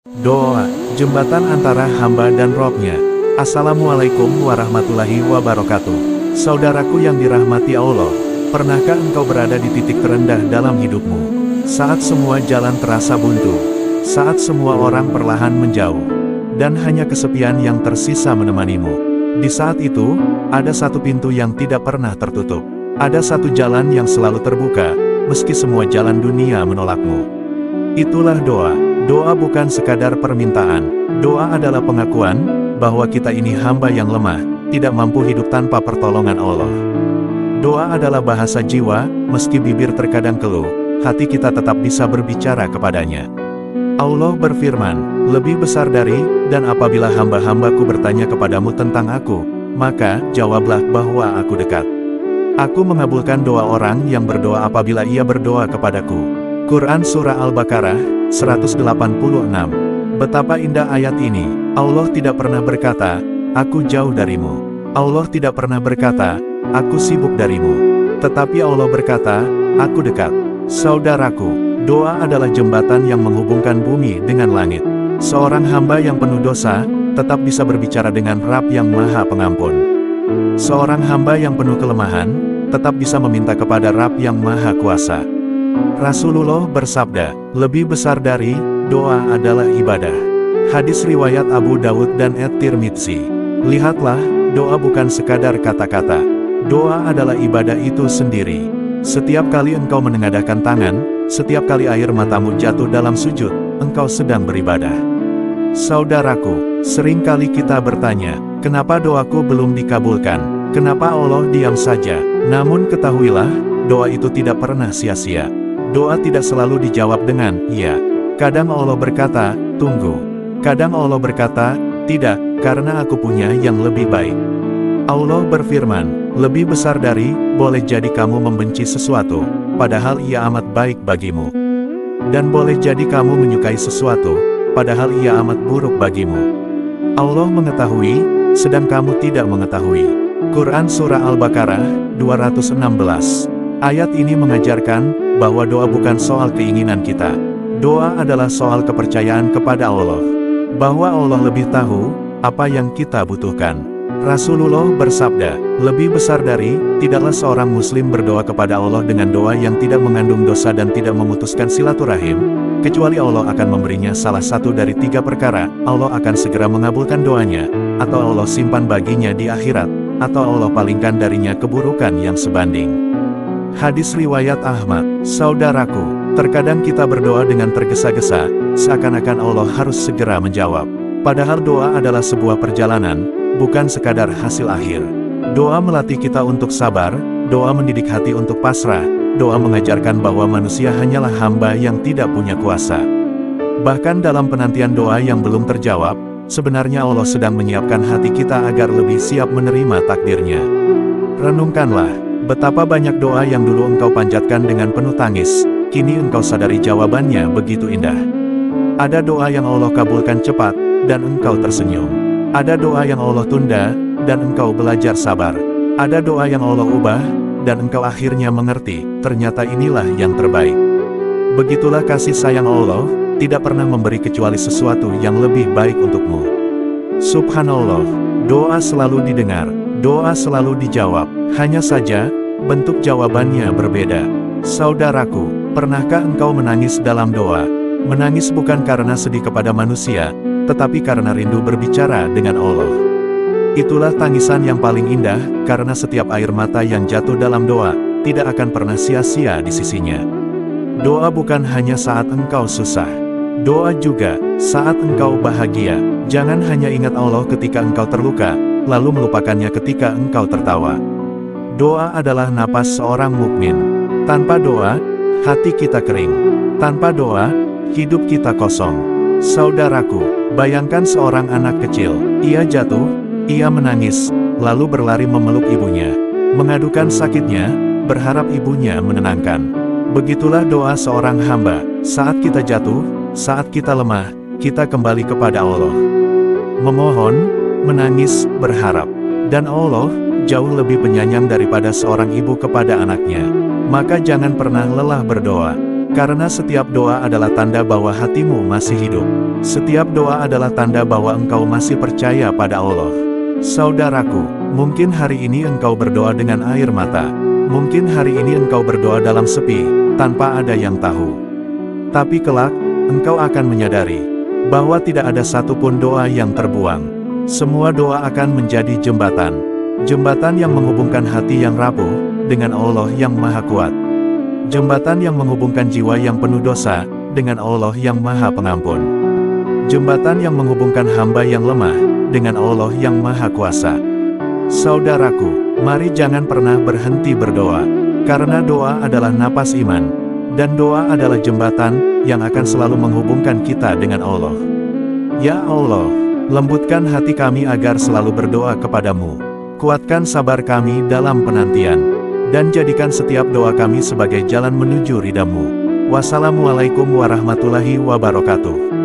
Doa, jembatan antara hamba dan Rob-Nya. Assalamualaikum warahmatullahi wabarakatuh. Saudaraku yang dirahmati Allah, pernahkah engkau berada di titik terendah dalam hidupmu? Saat semua jalan terasa buntu, saat semua orang perlahan menjauh, dan hanya kesepian yang tersisa menemanimu. Di saat itu, ada satu pintu yang tidak pernah tertutup. Ada satu jalan yang selalu terbuka, meski semua jalan dunia menolakmu. Itulah doa. Doa bukan sekadar permintaan. Doa adalah pengakuan bahwa kita ini hamba yang lemah, tidak mampu hidup tanpa pertolongan Allah. Doa adalah bahasa jiwa, meski bibir terkadang keluh, hati kita tetap bisa berbicara kepadanya. Allah berfirman, lebih besar dari, dan apabila hamba-hambaku bertanya kepadamu tentang aku, maka jawablah bahwa aku dekat. Aku mengabulkan doa orang yang berdoa apabila ia berdoa kepadaku. Quran Surah Al-Baqarah 186. Betapa indah ayat ini. Allah tidak pernah berkata, aku jauh darimu. Allah tidak pernah berkata, aku sibuk darimu. Tetapi Allah berkata, aku dekat. Saudaraku, doa adalah jembatan yang menghubungkan bumi dengan langit. Seorang hamba yang penuh dosa, tetap bisa berbicara dengan Rabb yang Maha Pengampun. Seorang hamba yang penuh kelemahan, tetap bisa meminta kepada Rabb yang Maha Kuasa. Rasulullah bersabda, lebih besar dari doa adalah ibadah. Hadis riwayat Abu Dawud dan At-Tirmidzi. Lihatlah, doa bukan sekadar kata-kata. Doa adalah ibadah itu sendiri. Setiap kali engkau menengadahkan tangan, setiap kali air matamu jatuh dalam sujud, engkau sedang beribadah. Saudaraku, seringkali kita bertanya, kenapa doaku belum dikabulkan? Kenapa Allah diam saja? Namun ketahuilah, doa itu tidak pernah sia-sia. Doa tidak selalu dijawab dengan, ya. Kadang Allah berkata, tunggu. Kadang Allah berkata, tidak, karena aku punya yang lebih baik. Allah berfirman, lebih besar dari, boleh jadi kamu membenci sesuatu, padahal ia amat baik bagimu. Dan boleh jadi kamu menyukai sesuatu, padahal ia amat buruk bagimu. Allah mengetahui, sedang kamu tidak mengetahui. Quran Surah Al-Baqarah 216. Ayat ini mengajarkan bahwa doa bukan soal keinginan kita. Doa adalah soal kepercayaan kepada Allah. Bahwa Allah lebih tahu apa yang kita butuhkan. Rasulullah bersabda, lebih besar dari, tidaklah seorang muslim berdoa kepada Allah dengan doa yang tidak mengandung dosa dan tidak memutuskan silaturahim, kecuali Allah akan memberinya salah satu dari 3 perkara. Allah akan segera mengabulkan doanya, atau Allah simpan baginya di akhirat, atau Allah palingkan darinya keburukan yang sebanding. Hadis riwayat Ahmad. Saudaraku, terkadang kita berdoa dengan tergesa-gesa, seakan-akan Allah harus segera menjawab. Padahal doa adalah sebuah perjalanan, bukan sekadar hasil akhir. Doa melatih kita untuk sabar, doa mendidik hati untuk pasrah, doa mengajarkan bahwa manusia hanyalah hamba yang tidak punya kuasa. Bahkan dalam penantian doa yang belum terjawab, sebenarnya Allah sedang menyiapkan hati kita agar lebih siap menerima takdirnya. Renungkanlah. Betapa banyak doa yang dulu engkau panjatkan dengan penuh tangis, kini engkau sadari jawabannya begitu indah. Ada doa yang Allah kabulkan cepat, dan engkau tersenyum. Ada doa yang Allah tunda, dan engkau belajar sabar. Ada doa yang Allah ubah, dan engkau akhirnya mengerti, ternyata inilah yang terbaik. Begitulah kasih sayang Allah, tidak pernah memberi kecuali sesuatu yang lebih baik untukmu. Subhanallah, doa selalu didengar, doa selalu dijawab, hanya saja, bentuk jawabannya berbeda. Saudaraku, pernahkah engkau menangis dalam doa? Menangis bukan karena sedih kepada manusia, tetapi karena rindu berbicara dengan Allah. Itulah tangisan yang paling indah, karena setiap air mata yang jatuh dalam doa, tidak akan pernah sia-sia di sisinya. Doa bukan hanya saat engkau susah. Doa juga, saat engkau bahagia. Jangan hanya ingat Allah ketika engkau terluka, lalu melupakannya ketika engkau tertawa. Doa adalah napas seorang mukmin. Tanpa doa, hati kita kering. Tanpa doa, hidup kita kosong. Saudaraku, bayangkan seorang anak kecil. Ia jatuh, ia menangis, lalu berlari memeluk ibunya. Mengadukan sakitnya, berharap ibunya menenangkan. Begitulah doa seorang hamba. Saat kita jatuh, saat kita lemah, kita kembali kepada Allah. Memohon, menangis, berharap. Dan Allah jauh lebih penyayang daripada seorang ibu kepada anaknya. Maka jangan pernah lelah berdoa. Karena setiap doa adalah tanda bahwa hatimu masih hidup. Setiap doa adalah tanda bahwa engkau masih percaya pada Allah. Saudaraku, mungkin hari ini engkau berdoa dengan air mata. Mungkin hari ini engkau berdoa dalam sepi, tanpa ada yang tahu. Tapi kelak, engkau akan menyadari bahwa tidak ada satupun doa yang terbuang. Semua doa akan menjadi jembatan. Jembatan yang menghubungkan hati yang rapuh dengan Allah yang Maha Kuat. Jembatan yang menghubungkan jiwa yang penuh dosa dengan Allah yang Maha Pengampun. Jembatan yang menghubungkan hamba yang lemah dengan Allah yang Maha Kuasa. Saudaraku, mari jangan pernah berhenti berdoa, karena doa adalah napas iman, dan doa adalah jembatan yang akan selalu menghubungkan kita dengan Allah. Ya Allah, lembutkan hati kami agar selalu berdoa kepadamu. Kuatkan sabar kami dalam penantian, dan jadikan setiap doa kami sebagai jalan menuju ridha-Mu. Wassalamualaikum warahmatullahi wabarakatuh.